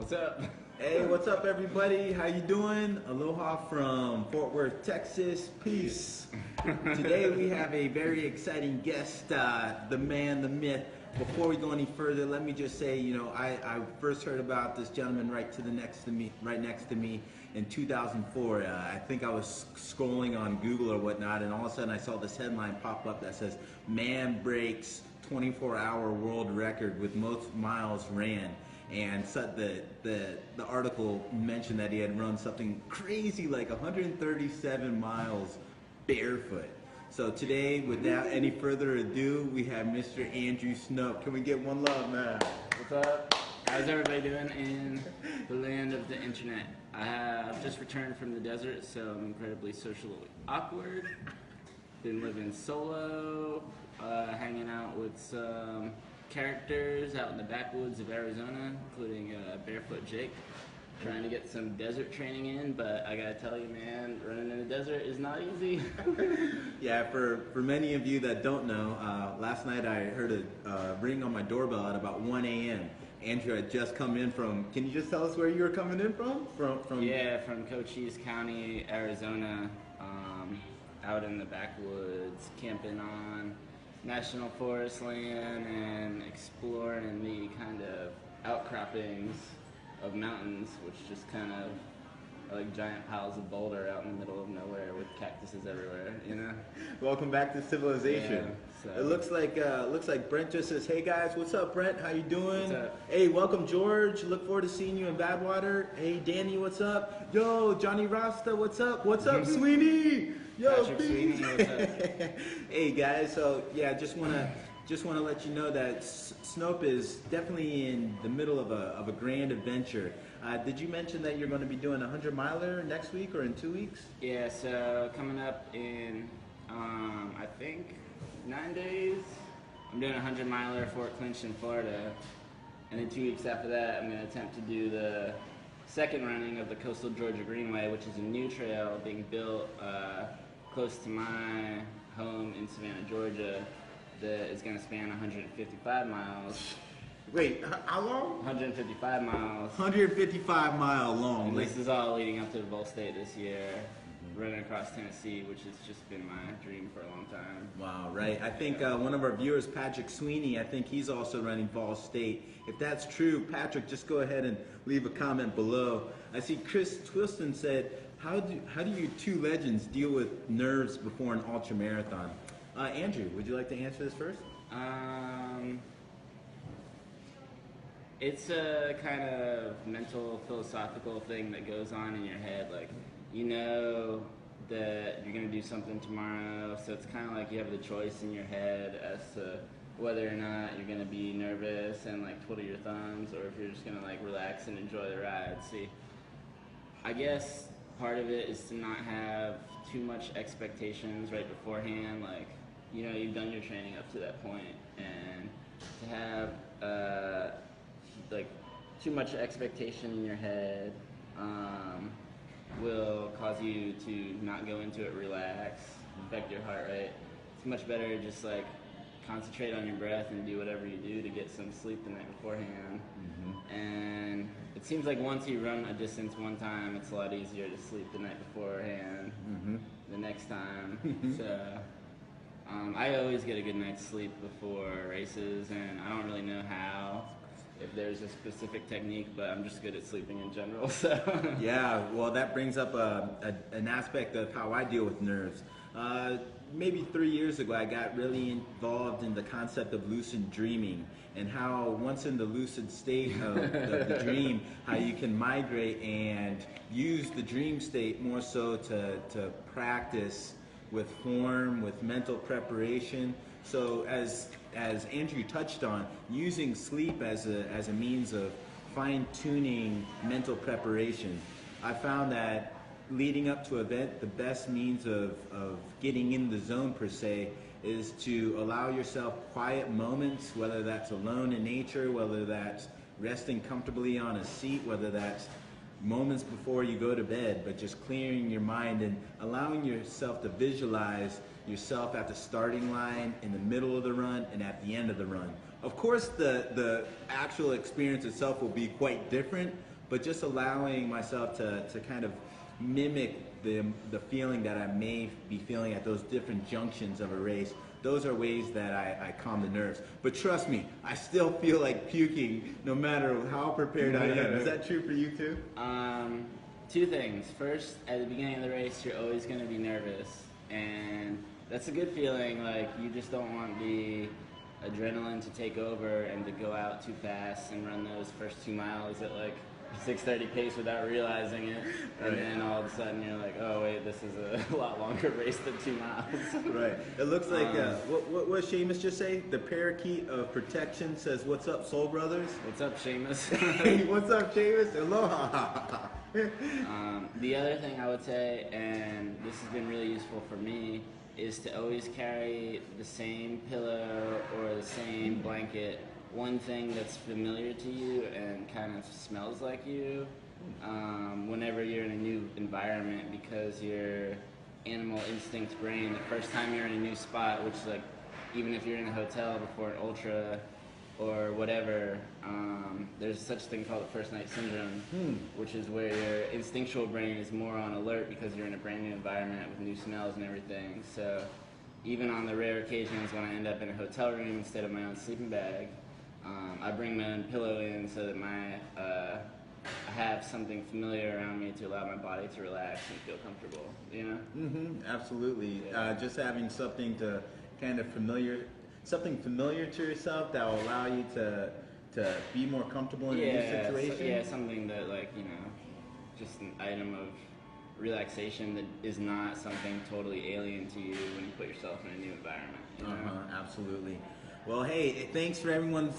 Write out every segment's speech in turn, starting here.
What's up? Hey, what's up, everybody? How you doing? Aloha from Fort Worth, Texas. Peace. Today we have a very exciting guest, the man, the myth. Before we go any further, let me just say, I first heard about this gentleman right next to me in 2004. I think I was scrolling on Google or whatnot, and all of a sudden I saw this headline pop up that says, "Man breaks 24-hour world record with most miles ran." And so the article mentioned that he had run something crazy like 137 miles barefoot. So today, without any further ado, we have Mr. Andrew Snope. Can we get one love, man? What's up? How's everybody doing in the land of the internet? I've just returned from the desert, so I'm incredibly socially awkward. Been living solo, hanging out with some characters out in the backwoods of Arizona, including Barefoot Jake, trying to get some desert training in, but I gotta tell you, man, running in the desert is not easy. Yeah, for many of you that don't know, last night I heard a ring on my doorbell at about 1 a.m. Andrew had just come in from, can you just tell us where you were coming in from? Yeah, from Cochise County, Arizona, out in the backwoods, camping on national forest land and exploring the kind of outcroppings of mountains, which just kind of are like giant piles of boulder out in the middle of nowhere with cactuses everywhere, you know? Welcome back to civilization. Yeah, so. It looks like Brent just says, "Hey guys, what's up, Brent? How you doing? What's up? Hey, welcome George. Look forward to seeing you in Badwater. Hey Danny, what's up? Yo, Johnny Rasta, what's up? What's up, Sweeney? Yo, Patrick Sweeney, what's up? Hey guys, so yeah, just wanna let you know that Snope is definitely in the middle of a grand adventure. Did you mention that you're going to be doing a 100-miler next week or in 2 weeks? Yeah, so coming up in, I think, 9 days, I'm doing a 100-miler Fort Clinch in Florida. And then 2 weeks after that, I'm going to attempt to do the second running of the Coastal Georgia Greenway, which is a new trail being built close to my home in Savannah, Georgia, that is going to span 155 miles. Wait, how long? 155 miles. 155 mile long. And this is all leading up to Vol State this year, running across Tennessee, which has just been my dream for a long time. Wow, right. I think one of our viewers, Patrick Sweeney, I think he's also running Vol State. If that's true, Patrick, just go ahead and leave a comment below. I see Chris Twiston said, how do you two legends deal with nerves before an ultra marathon? Andrew, would you like to answer this first? It's a kind of mental, philosophical thing that goes on in your head. Like, you know that you're going to do something tomorrow, so it's kind of like you have the choice in your head as to whether or not you're going to be nervous and like twiddle your thumbs, or if you're just going to like relax and enjoy the ride. See, I guess part of it is to not have too much expectations right beforehand. Like, you know, you've done your training up to that point, and to have like too much expectation in your head will cause you to not go into it relaxed, affect your heart rate. It's much better to just like concentrate on your breath and do whatever you do to get some sleep the night beforehand. And it seems like once you run a distance one time, it's a lot easier to sleep the night beforehand the next time. So I always get a good night's sleep before races, and I don't really know how, if there's a specific technique, but I'm just good at sleeping in general. So Yeah, well, that brings up an aspect of how I deal with nerves. Maybe 3 years ago, I got really involved in the concept of lucid dreaming, and how once in the lucid state of the dream, how you can migrate and use the dream state more so to practice with form, with mental preparation. So as Andrew touched on, using sleep as a means of fine-tuning mental preparation, I found that leading up to an event, the best means of getting in the zone per se is to allow yourself quiet moments, whether that's alone in nature, whether that's resting comfortably on a seat, whether that's moments before you go to bed, but just clearing your mind and allowing yourself to visualize yourself at the starting line, in the middle of the run, and at the end of the run. Of course, the actual experience itself will be quite different, but just allowing myself to kind of mimic the feeling that I may be feeling at those different junctions of a race. Those are ways that I calm the nerves. But trust me, I still feel like puking no matter how prepared I am. Is that true for you too? Two things. First, at the beginning of the race, you're always going to be nervous, and that's a good feeling. Like, you just don't want the adrenaline to take over and to go out too fast and run those first 2 miles at like 6:30 pace without realizing it, and then all of a sudden you're like, oh wait, this is a lot longer race than 2 miles. Right. It looks like what Seamus just say? The parakeet of protection says, "What's up, Soul Brothers?" What's up, Seamus? Hey, what's up, Seamus? Aloha. The other thing I would say, and this has been really useful for me, is to always carry the same pillow or the same blanket, one thing that's familiar to you and kind of smells like you, whenever you're in a new environment, because your animal instinct brain, the first time you're in a new spot, which is like, even if you're in a hotel before an ultra or whatever, there's such a thing called the first night syndrome, which is where your instinctual brain is more on alert because you're in a brand new environment with new smells and everything. So even on the rare occasions when I end up in a hotel room instead of my own sleeping bag, I bring my own pillow in so that I have something familiar around me to allow my body to relax and feel comfortable, you know? Absolutely. Just having something to kind of something familiar to yourself that will allow you to be more comfortable in a new situation. Something that, like, you know, just an item of relaxation that is not something totally alien to you when you put yourself in a new environment. You know? Absolutely. Well, hey, thanks for everyone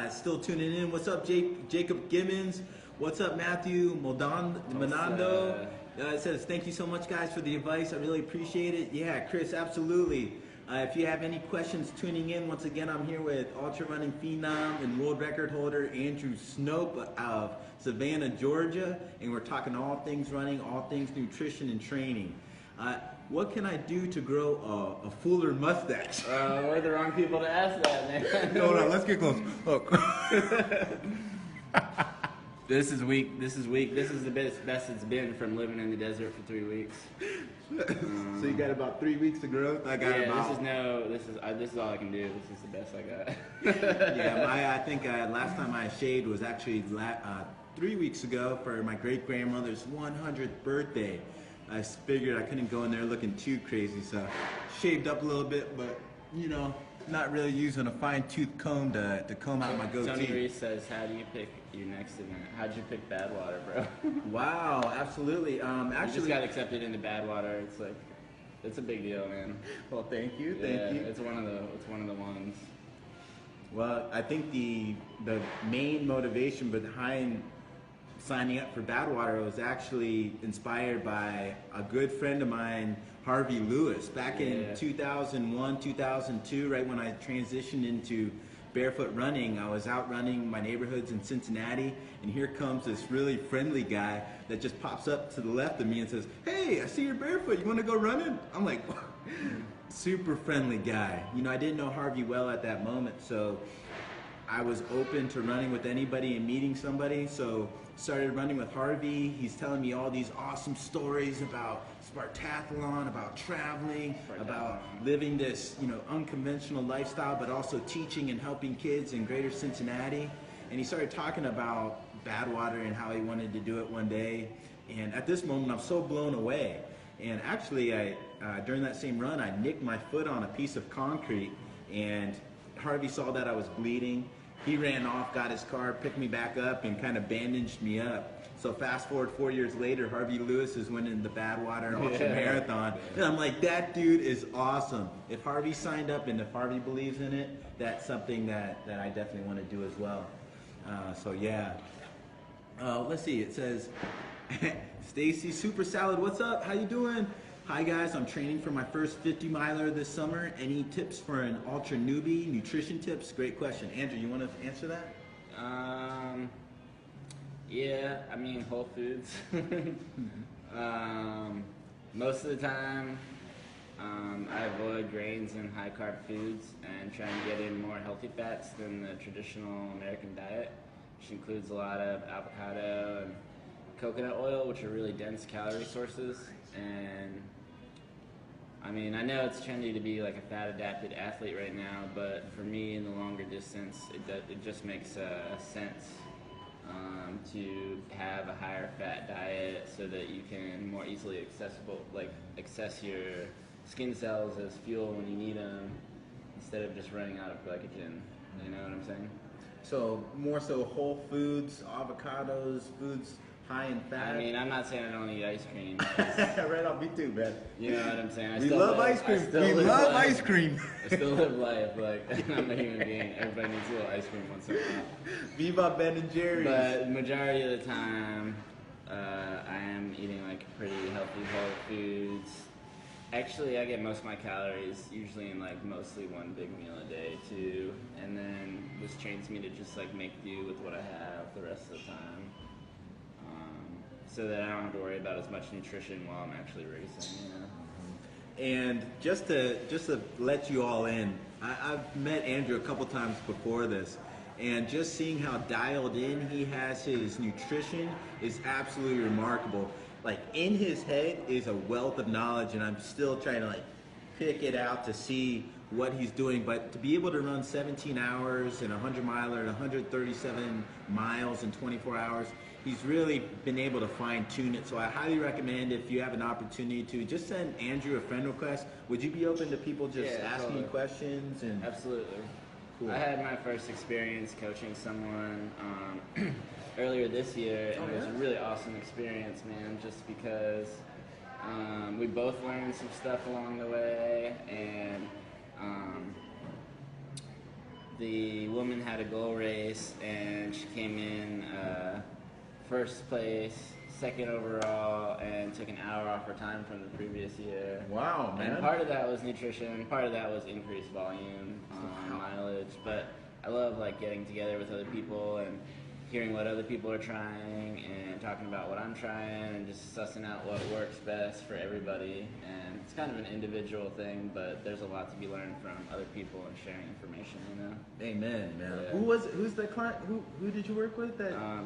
still tuning in. What's up, Jacob Gibbons? What's up, Matthew Monando? It says, thank you so much, guys, for the advice. I really appreciate it. Yeah, Chris, absolutely. If you have any questions tuning in, once again, I'm here with ultra running phenom and world record holder Andrew Snope of Savannah, Georgia, and we're talking all things running, all things nutrition and training. What can I do to grow a fuller mustache? We're the wrong people to ask that, man. Hold on, let's get close. Look. This is weak. This is the best it's been from living in the desert for 3 weeks. So you got about 3 weeks of growth. I got about. This is all I can do. This is the best I got. Yeah, I think last time I shaved was actually 3 weeks ago for my great grandmother's 100th birthday. I figured I couldn't go in there looking too crazy, so shaved up a little bit, but you know, not really using a fine-tooth comb to comb out my goatee. Tony Reese says, how do you pick your next event? How'd you pick Badwater, bro? Wow, absolutely. Actually, you just got accepted into Badwater. It's like, it's a big deal, man. Well, thank you. It's one of the ones. Well, I think the main motivation behind signing up for Badwater was actually inspired by a good friend of mine, Harvey Lewis, back in 2001, 2002, right when I transitioned into barefoot running. I was out running my neighborhoods in Cincinnati, and here comes this really friendly guy that just pops up to the left of me and says, "Hey, I see you're barefoot. You want to go running?" I'm like, super friendly guy. You know, I didn't know Harvey well at that moment, so I was open to running with anybody and meeting somebody, so started running with Harvey. He's telling me all these awesome stories about Spartathlon, about traveling, about living this, you know, unconventional lifestyle, but also teaching and helping kids in greater Cincinnati. And he started talking about Badwater and how he wanted to do it one day. And at this moment, I'm so blown away. And actually, during that same run, I nicked my foot on a piece of concrete, and Harvey saw that I was bleeding. He ran off, got his car, picked me back up, and kind of bandaged me up. So fast forward 4 years later, Harvey Lewis is winning the Badwater Ultra Marathon. And I'm like, that dude is awesome. If Harvey signed up and if Harvey believes in it, that's something that I definitely want to do as well. So yeah. Let's see, it says, Stacy Super Salad, what's up? How you doing? Hi guys, I'm training for my first 50 miler this summer. Any tips for an ultra newbie? Nutrition tips? Great question. Andrew, you want to answer that? Yeah, I mean, Whole Foods. Most of the time, I avoid grains and high carb foods and try and get in more healthy fats than the traditional American diet. which includes a lot of avocado and coconut oil, which are really dense calorie sources. And I mean, I know it's trendy to be like a fat-adapted athlete right now, but for me, in the longer distance, it just makes sense to have a higher fat diet so that you can more easily access your skin cells as fuel when you need them, instead of just running out of glycogen. You know what I'm saying? So more so whole foods, avocados, foods high in fat. I mean, I'm not saying I don't eat ice cream. Right on, me too, man. You know what I'm saying? We love ice cream. We love ice cream. I still live life like I'm a human being. Everybody needs a little ice cream once in a while. Viva Ben and Jerry's. But the majority of the time, I am eating like pretty healthy whole foods. Actually, I get most of my calories usually in like mostly one big meal a day too, and then this trains me to just like make do with what I have the rest of the time, so that I don't have to worry about as much nutrition while I'm actually racing. You know? And just to let you all in, I've met Andrew a couple times before this, and just seeing how dialed in he has his nutrition is absolutely remarkable. Like, in his head is a wealth of knowledge, and I'm still trying to like pick it out to see what he's doing. But to be able to run 17 hours and a 100-miler and 137 miles in 24 hours, he's really been able to fine-tune it. So I highly recommend, if you have an opportunity to, just send Andrew a friend request. Would you be open to people just asking you questions? And absolutely. Cool. I had my first experience coaching someone earlier this year, and it was a really awesome experience, man, just because we both learned some stuff along the way, and the woman had a goal race, and she came in first place, second overall, and took an hour off her time from the previous year. Wow, man. And part of that was nutrition, part of that was increased volume, mileage, but I love like getting together with other people and hearing what other people are trying and talking about what I'm trying and just sussing out what works best for everybody. And it's kind of an individual thing, but there's a lot to be learned from other people and sharing information, you know? Amen, man. Yeah. Who's the client? Who did you work with?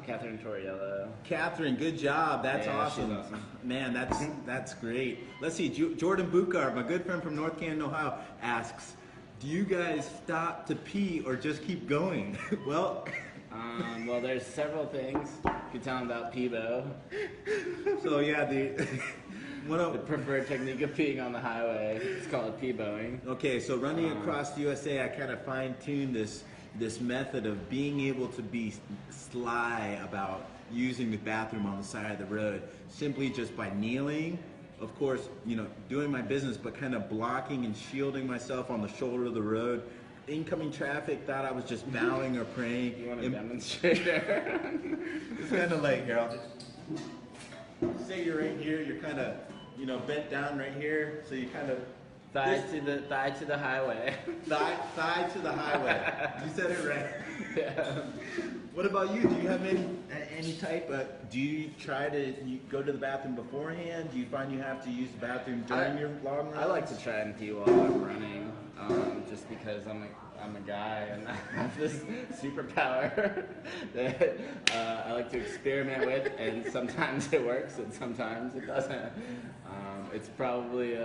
Catherine Torriello. Catherine, good job. That's awesome. She's awesome. Man, that's great. Let's see. Jordan Bukar, my good friend from North Canton, Ohio, asks, do you guys stop to pee or just keep going? Well... well, there's several things. You can tell them about Peebo. So yeah, the preferred technique of peeing on the highway. It's called Tebowing. Okay, so running across the USA, I kind of fine-tuned this method of being able to be sly about using the bathroom on the side of the road, simply just by kneeling. Of course, you know, doing my business, but kind of blocking and shielding myself on the shoulder of the road. Incoming traffic thought I was just bowing or praying. You want to demonstrate there? It's kind of like, here, I'll just say you're right here, you're kind of, you know, bent down right here, so you kind of thigh to the highway. Thigh to the highway. You said it right. Yeah. What about you? Do you have any type of, do you try to go to the bathroom beforehand? Do you find you have to use the bathroom during your long runs? I like to try and pee while I'm running, just because I'm a guy and I have this superpower that I like to experiment with, and sometimes it works and sometimes it doesn't. It's probably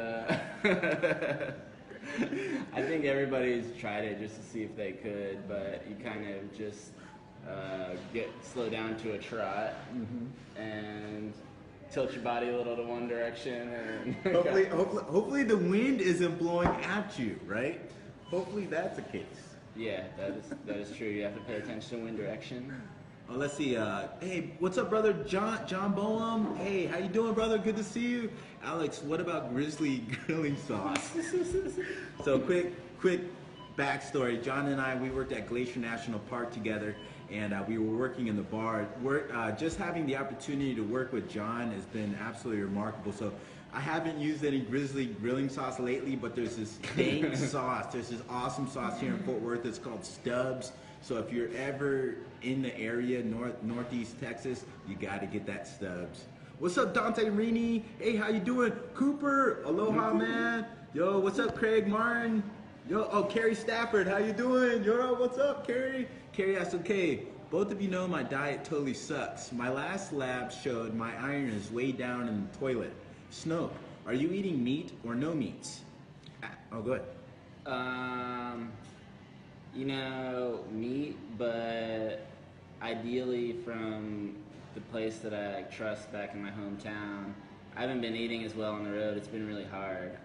I think everybody's tried it just to see if they could, but you kind of just slow down to a trot and tilt your body a little to one direction, and hopefully the wind isn't blowing at you, right? Hopefully that's the case. Yeah, that is true. You have to pay attention to wind direction. Oh, let's see. Hey, what's up, brother? John Boehm. Hey, how you doing, brother? Good to see you. Alex, what about grizzly grilling sauce? So quick backstory. John and I, we worked at Glacier National Park together, and we were working in the bar. Just having the opportunity to work with John has been absolutely remarkable. So I haven't used any grizzly grilling sauce lately, but there's this dank sauce. There's this awesome sauce here in Fort Worth. It's called Stubbs. So if you're ever in the area, northeast Texas, you got to get that Stubbs. What's up, Dante Rini? Hey, how you doing? Cooper, aloha, man. Yo, what's up, Craig Martin? Yo, Carrie Stafford, how you doing? Yo, what's up, Carrie? Carrie asks, okay, Both of you know my diet totally sucks. My last lab showed my iron is way down in the toilet. Snope, are you eating meat or no meats? Oh, go ahead. You know, meat, but ideally from the place that I trust back in my hometown. I haven't been eating as well on the road. It's been really hard.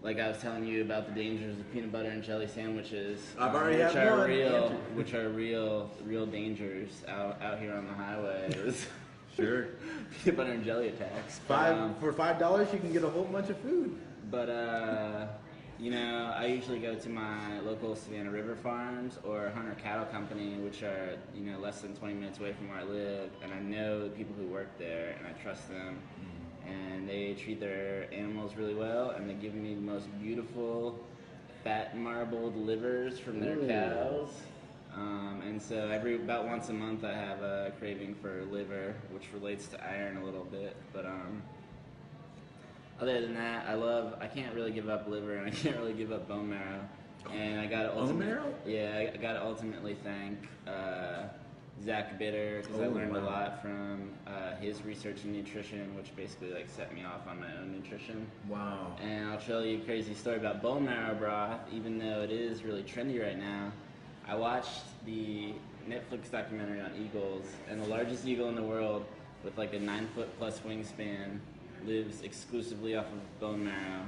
Like I was telling you about the dangers of peanut butter and jelly sandwiches, I've already had one. which are real dangers out here on the highway. Sure. Peanut butter and jelly attacks. For $5, you can get a whole bunch of food. But you know, I usually go to my local Savannah River farms or Hunter Cattle Company, which are, you know, less than 20 minutes away from where I live, and I know the people who work there, and I trust them. And they treat their animals really well, and they give me the most beautiful fat marbled livers from their cows. And so about once a month I have a craving for liver, which relates to iron a little bit. But other than that, I can't really give up liver, and I can't really give up bone marrow. And I got I got to ultimately thank Zach Bitter, because I learned a lot from his research in nutrition, which basically like set me off on my own nutrition. Wow. And I'll tell you a crazy story about bone marrow broth, even though it is really trendy right now. I watched the Netflix documentary on eagles, and the largest eagle in the world with like a 9-foot-plus wingspan lives exclusively off of bone marrow.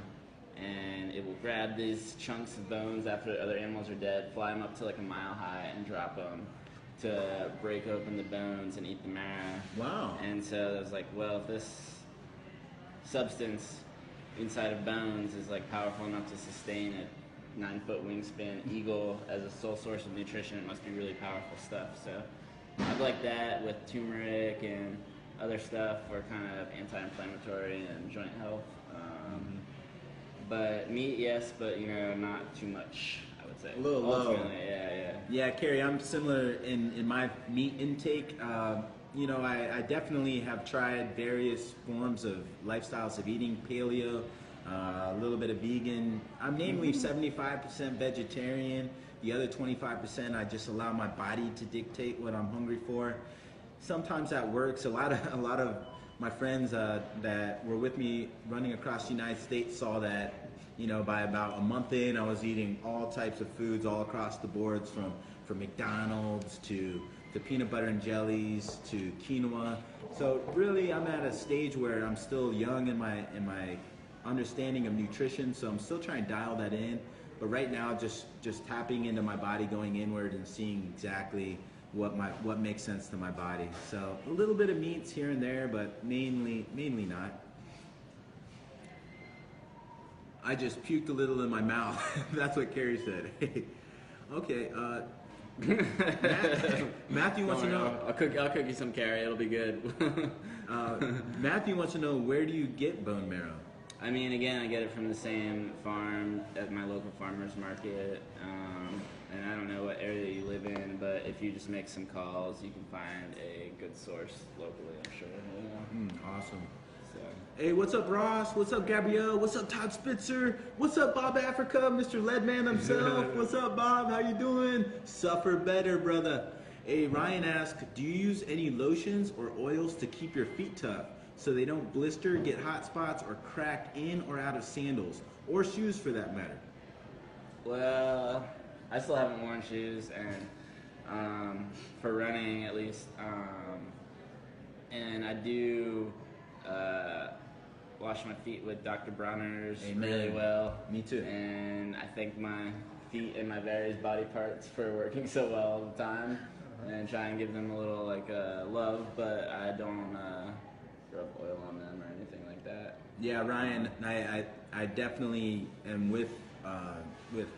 And it will grab these chunks of bones after other animals are dead, fly them up to like a mile high, and drop them to break open the bones and eat the marrow. Wow. And so I was like, well, if this substance inside of bones is like powerful enough to sustain a 9-foot wingspan eagle as a sole source of nutrition, it must be really powerful stuff. So I'd like that with turmeric and other stuff for kind of anti-inflammatory and joint health. But meat, yes, but you know, not too much. A little low. Yeah. Carrie, I'm similar in my meat intake. You know, I definitely have tried various forms of lifestyles of eating, paleo, a little bit of vegan. I'm namely 75% vegetarian. The other 25% I just allow my body to dictate what I'm hungry for. Sometimes that works. A lot of my friends that were with me running across the United States saw that, you know, by about a month in, I was eating all types of foods all across the boards, from McDonald's to peanut butter and jellies to quinoa. So really, I'm at a stage where I'm still young in my understanding of nutrition, so I'm still trying to dial that in. But right now, just tapping into my body, going inward, and seeing exactly what makes sense to my body. So a little bit of meats here and there, but mainly not. I just puked a little in my mouth. That's what Carrie said. Okay. Matthew wants to know. I'll cook you some Carrie. It'll be good. Matthew wants to know, where do you get bone marrow? I mean, again, I get it from the same farm at my local farmer's market. And I don't know what area you live in, but if you just make some calls, you can find a good source locally, I'm sure. Yeah. Awesome. So. Hey, what's up, Ross? What's up, Gabrielle? What's up, Todd Spitzer? What's up, Bob Africa, Mr. Leadman himself? What's up, Bob? How you doing? Suffer better, brother. Hey, Ryan asked, do you use any lotions or oils to keep your feet tough so they don't blister, get hot spots, or crack in or out of sandals, or shoes for that matter? Well, I still haven't worn shoes, and for running at least, and I do wash my feet with Dr. Bronner's really well. Me too. And I thank my feet and my various body parts for working so well all the time, and try and give them a little like love, but I don't rub oil on them or anything like that. Yeah, Ryan, I definitely am with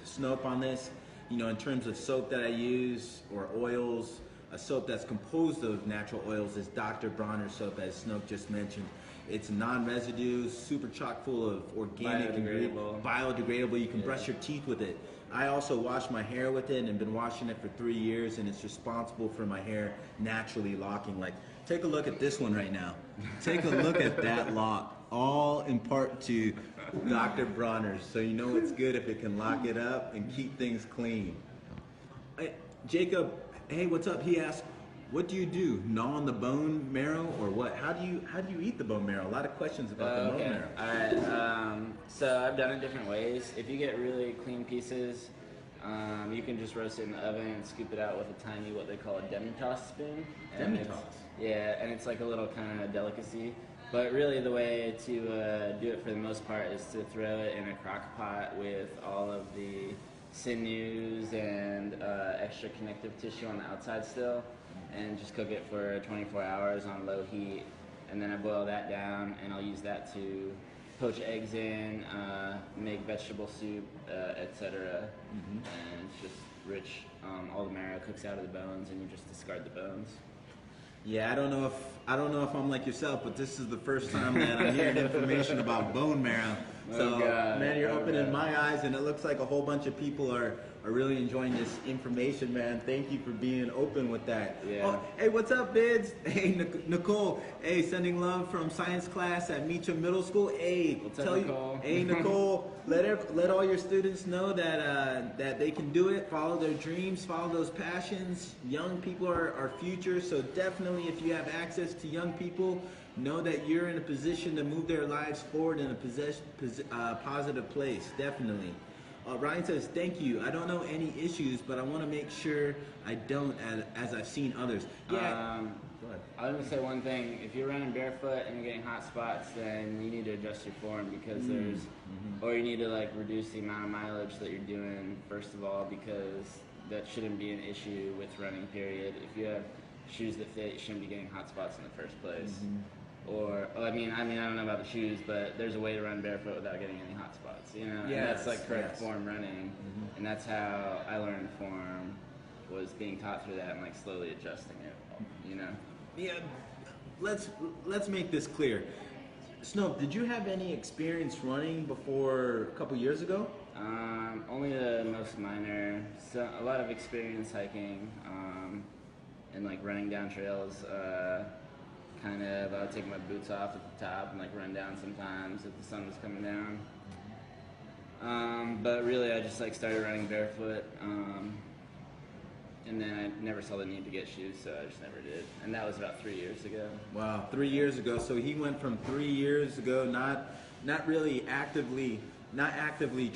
Snope on this. You know, in terms of soap that I use or oils, a soap that's composed of natural oils is Dr. Bronner soap, as Snope just mentioned. It's non-residue, super chock full of organic ingredients, biodegradable. You can brush your teeth with it. I also wash my hair with it, and have been washing it for 3 years, and it's responsible for my hair naturally locking. Like, take a look at this one right now. Take a look at that lock, all in part to Dr. Bronner's. So you know it's good if it can lock it up and keep things clean. Jacob, hey, what's up? He asked, what do you do? Gnaw on the bone marrow or what? How do you eat the bone marrow? A lot of questions about the bone marrow. All right. So I've done it different ways. If you get really clean pieces, you can just roast it in the oven and scoop it out with a tiny, what they call a demi-toss spoon. Demi-toss? Yeah, and it's like a little kind of delicacy. But really the way to do it for the most part is to throw it in a crock pot with all of the sinews and extra connective tissue on the outside still, and just cook it for 24 hours on low heat. And then I boil that down, and I'll use that to poach eggs in, make vegetable soup, etc. And it's just rich. All the marrow cooks out of the bones, and you just discard the bones. Yeah, I don't know if I'm like yourself, but this is the first time that I'm hearing information about bone marrow. So, man, you're opening my eyes, and it looks like a whole bunch of people are really enjoying this information, man. Thank you for being open with that. Yeah. Oh, hey, what's up, Bids? Hey, Nicole. Hey, sending love from science class at Meacham Middle School. Hey, what's up, Nicole? Hey, Nicole. Let all your students know that that they can do it. Follow their dreams. Follow those passions. Young people are our future. So definitely, if you have access to young people, know that you're in a position to move their lives forward in a positive place. Definitely. Ryan says, thank you. I don't know any issues, but I want to make sure I don't, as I've seen others. Yeah. Go ahead. I was going to say one thing. If you're running barefoot and you're getting hot spots, then you need to adjust your form because or you need to like reduce the amount of mileage that you're doing, first of all, because that shouldn't be an issue with running, period. If you have shoes that fit, you shouldn't be getting hot spots in the first place. Or, I mean, I don't know about the shoes, but there's a way to run barefoot without getting any hot spots, you know? Yes, and that's like correct form running, and that's how I learned form, was being taught through that and like slowly adjusting it, you know? Yeah, let's make this clear. Snope, did you have any experience running before a couple years ago? Only the most minor, so a lot of experience hiking, and like running down trails, kind of, I would take my boots off at the top and like run down sometimes if the sun was coming down. But really I just like started running barefoot, and then I never saw the need to get shoes, so I just never did. And that was about 3 years ago. Wow, 3 years ago. So he went from 3 years ago, not really actively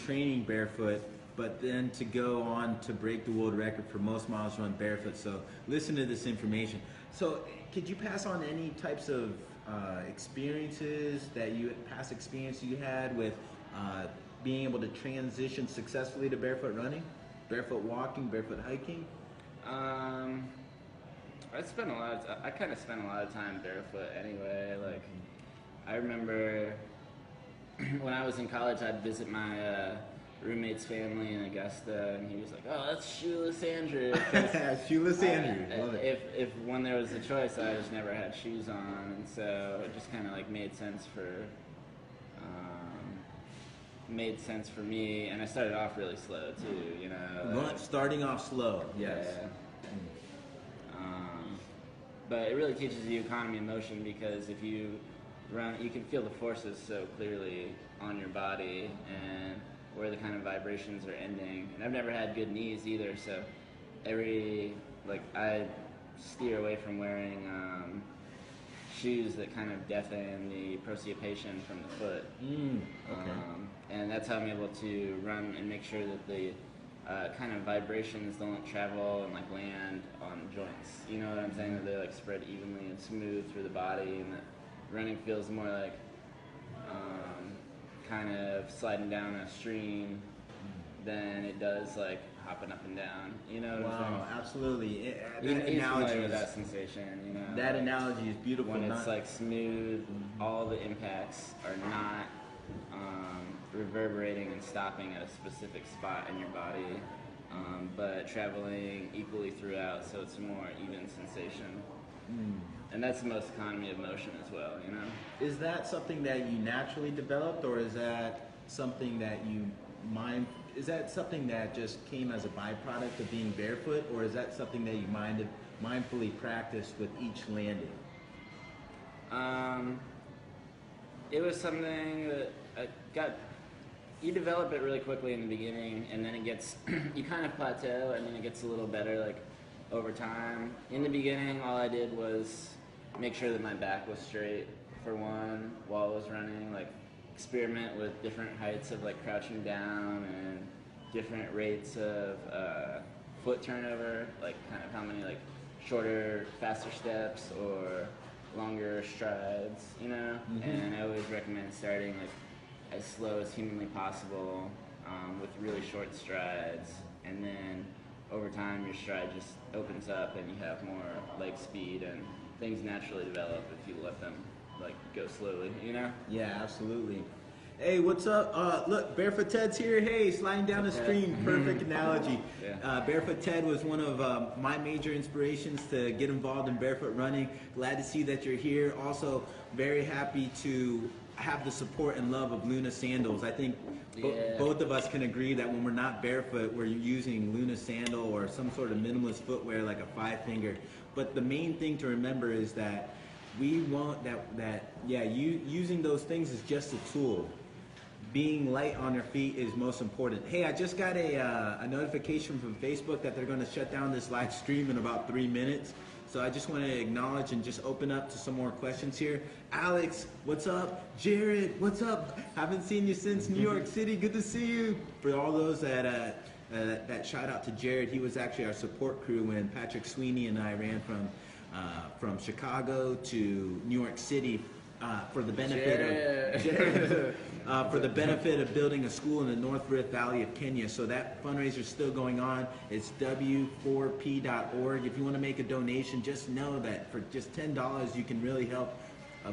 training barefoot, but then to go on to break the world record for most miles run barefoot. So listen to this information. So could you pass on any types of past experience you had with being able to transition successfully to barefoot running, barefoot walking, barefoot hiking? I kind of spent a lot of time barefoot anyway. Like, I remember when I was in college, I'd visit my roommate's family in Augusta, and he was like, "Oh, that's Shoeless Andrew." Shoeless Andrew, love it. If when there was a choice, I just never had shoes on, and so it just kind of like made sense for me. And I started off really slow too, you know. Starting off slow, yes. Yeah. But it really teaches you economy of motion, because if you run, you can feel the forces so clearly on your body and where the kind of vibrations are ending. And I've never had good knees either, so I steer away from wearing shoes that kind of deafen the proprioception from the foot. Okay. And that's how I'm able to run and make sure that the kind of vibrations don't travel and like land on joints. You know what I'm saying? That they like spread evenly and smooth through the body, and that running feels more like kind of sliding down a stream than it does like hopping up and down. You know what I'm saying? Wow, absolutely. That analogy with that sensation, you know. That analogy is beautiful. When it's like smooth, all the impacts are not reverberating and stopping at a specific spot in your body, but traveling equally throughout, so it's a more even sensation. And that's the most economy of motion as well, you know? Is that something that you naturally developed, or is that something that is that something that just came as a byproduct of being barefoot, or is that something that you mindfully practiced with each landing? It was something that you develop it really quickly in the beginning, and then it gets, you kind of plateau, and then it gets a little better. Like, over time. In the beginning, all I did was make sure that my back was straight for one while I was running, like experiment with different heights of like crouching down and different rates of foot turnover, like kind of how many like shorter, faster steps or longer strides, you know? And I always recommend starting like as slow as humanly possible with really short strides, and then over time your stride just opens up and you have more leg speed and things naturally develop if you let them like go slowly, you know? Yeah, absolutely. Hey, what's up? Look, Barefoot Ted's here. Hey, sliding down the stream. Perfect analogy. Yeah. Barefoot Ted was one of my major inspirations to get involved in barefoot running. Glad to see that you're here. Also, very happy to have the support and love of Luna sandals. I think both of us can agree that when we're not barefoot, we're using Luna sandal or some sort of minimalist footwear like a 5-finger. But the main thing to remember is that we want using those things is just a tool. Being light on your feet is most important. Hey, I just got a notification from Facebook that they're going to shut down this live stream in about 3 minutes. So I just want to acknowledge and just open up to some more questions here. Alex, what's up? Jared, what's up? Haven't seen you since New York City. Good to see you. For all those that shout out to Jared, he was actually our support crew when Patrick Sweeney and I ran from Chicago to New York City for the benefit for the benefit of building a school in the North Rift Valley of Kenya. So that fundraiser is still going on. It's w4p.org. If you want to make a donation, just know that for just $10 you can really help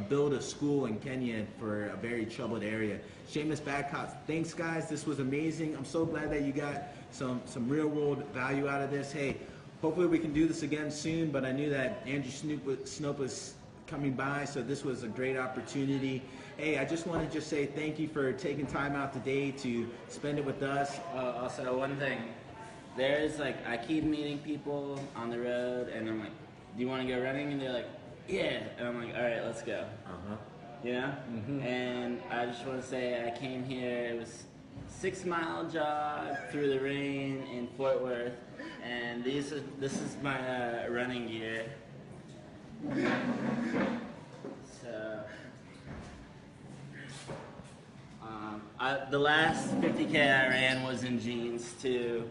build a school in Kenya for a very troubled area. Seamus Badcock, thanks guys, this was amazing. I'm so glad that you got some real world value out of this. Hey, hopefully we can do this again soon, but I knew that Andrew Snope was coming by, so this was a great opportunity. Hey, I just want to just say thank you for taking time out today to spend it with us. Also, one thing, there's like, I keep meeting people on the road and I'm like, do you want to go running? And they're like, yeah. And I'm like, all right, let's go. You know? And I just want to say I came here, it was 6-mile jog through the rain in Fort Worth, and this is my running gear. So, the last 50K I ran was in jeans too.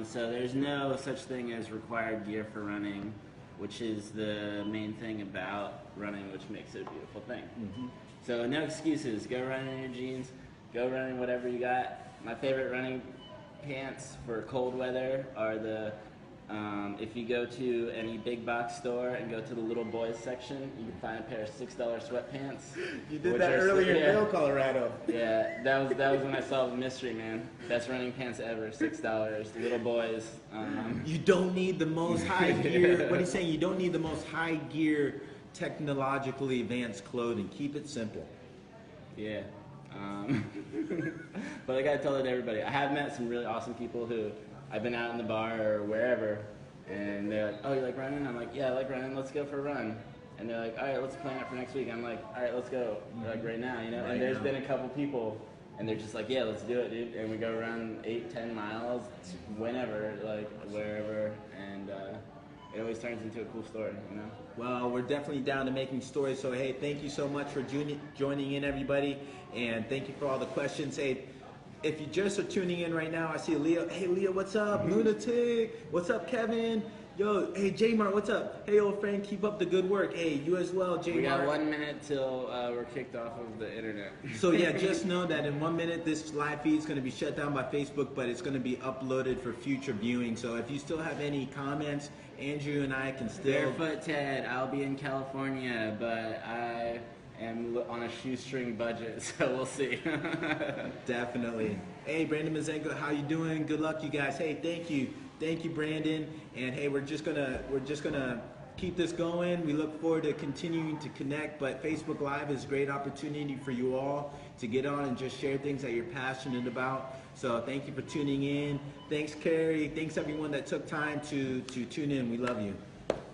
So there's no such thing as required gear for running, which is the main thing about running, which makes it a beautiful thing. So no excuses. Go run in your jeans. Go run in whatever you got. My favorite running pants for cold weather are the if you go to any big box store and go to the little boys section, you can find a pair of $6 sweatpants. You did that earlier in Vail, Colorado. Yeah, that was when I solved the mystery, man. Best running pants ever, $6, little boys. You don't need the most high gear. What he's saying, you don't need the most high gear, technologically advanced clothing. Keep it simple. Yeah. But I gotta tell it to everybody. I have met some really awesome people who I've been out in the bar or wherever, and they're like, oh, you like running? I'm like, yeah, I like running. Let's go for a run. And they're like, all right, let's plan it for next week. I'm like, all right, let's go. Like right now, you know? And there's been a couple people, and they're just like, yeah, let's do it, dude. And we go run 8-10 miles, whenever, like wherever, and it always turns into a cool story, you know? Well, we're definitely down to making stories. So, hey, thank you so much for joining in, everybody. And thank you for all the questions. Hey, if you just are tuning in right now, I see Leo. Hey, Leo, what's up? Lunatic. What's up, Kevin? Yo, hey, J-Mart, what's up? Hey, old friend, keep up the good work. Hey, you as well, J-Mart. We got 1 minute till we're kicked off of the internet. So, yeah, just know that in 1 minute, this live feed is going to be shut down by Facebook, but it's going to be uploaded for future viewing. So if you still have any comments, Andrew and I can still... Barefoot Ted, I'll be in California, but I am on a shoestring budget, so we'll see. Definitely. Hey, Brandon Mazenko, how you doing? Good luck, you guys. Hey, thank you, Brandon. And hey, we're just gonna keep this going. We look forward to continuing to connect. But Facebook Live is a great opportunity for you all to get on and just share things that you're passionate about. So thank you for tuning in. Thanks, Carrie. Thanks everyone that took time to tune in. We love you.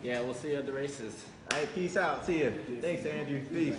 Yeah, we'll see you at the races. All right, peace out. See you. Thanks, Andrew. Peace.